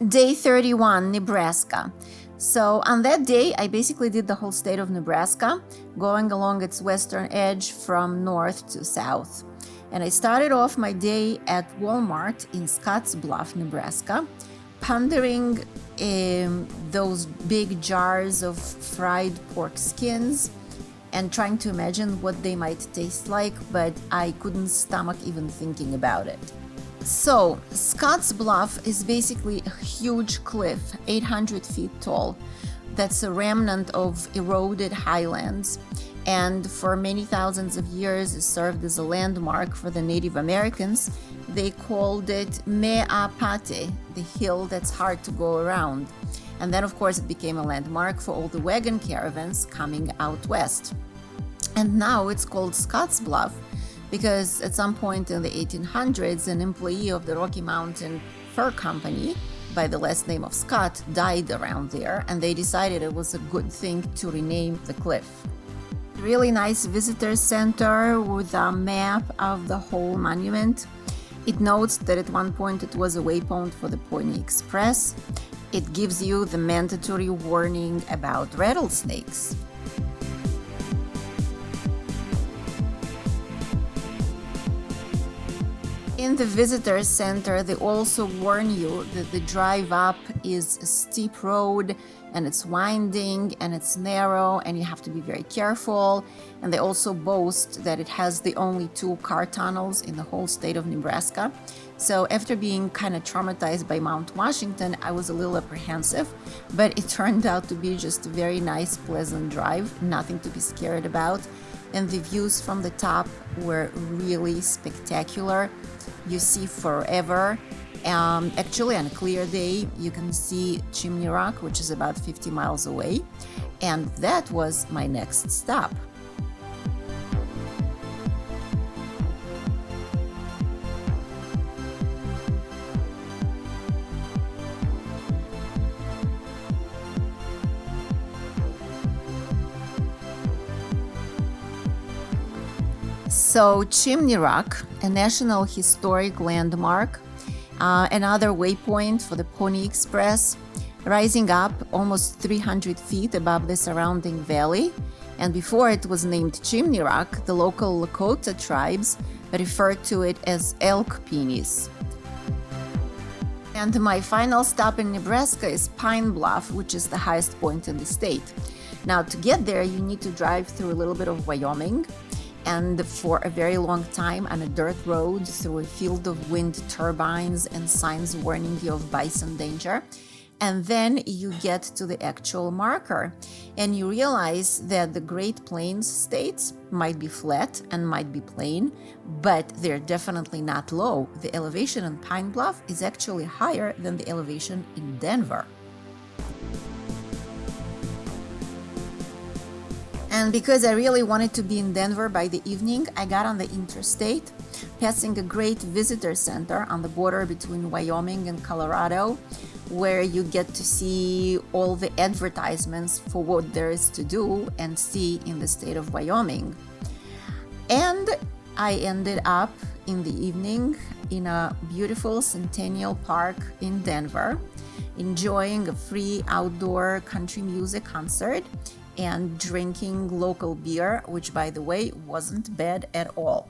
Day 31, Nebraska. So on that day, I basically did the whole state of Nebraska, going along its western edge from north to south. And I started off my day at Walmart in Bluff, Nebraska, pondering those big jars of fried pork skins and trying to imagine what they might taste like, but I couldn't stomach even thinking about it. So, Scotts Bluff is basically a huge cliff, 800 feet tall, that's a remnant of eroded highlands, and for many thousands of years it served as a landmark for the Native Americans. They called it Mea Pate, the hill that's hard to go around. And then, of course, it became a landmark for all the wagon caravans coming out west. And now it's called Scotts Bluff because at some point in the 1800s, an employee of the Rocky Mountain Fur Company by the last name of Scott died around there, and they decided it was a good thing to rename the cliff. Really nice visitor center with a map of the whole monument. It notes that at one point it was a waypoint for the Pony Express. It gives you the mandatory warning about rattlesnakes. In the visitor center, they also warn you that the drive up is a steep road and it's winding and it's narrow and you have to be very careful. And they also boast that it has the only 2 car tunnels in the whole state of Nebraska. So after being kind of traumatized by Mount Washington, I was a little apprehensive, but it turned out to be just a very nice, pleasant drive, nothing to be scared about. And the views from the top were really spectacular. You see forever. Actually, on a clear day, you can see Chimney Rock, which is about 50 miles away. And that was my next stop. So Chimney Rock, a National Historic Landmark, another waypoint for the Pony Express, rising up almost 300 feet above the surrounding valley. And before it was named Chimney Rock, the local Lakota tribes referred to it as Elk Penis. And my final stop in Nebraska is Pine Bluff, which is the highest point in the state. Now, to get there, you need to drive through a little bit of Wyoming, and for a very long time on a dirt road through a field of wind turbines and signs warning you of bison danger. And then you get to the actual marker and you realize that the Great Plains states might be flat and might be plain, but they're definitely not low. The elevation in Pine Bluff is actually higher than the elevation in Denver. And because I really wanted to be in Denver by the evening, I got on the interstate, passing a great visitor center on the border between Wyoming and Colorado, where you get to see all the advertisements for what there is to do and see in the state of Wyoming. And I ended up in the evening in a beautiful Centennial Park in Denver, enjoying a free outdoor country music concert and drinking local beer, which, by the way, wasn't bad at all.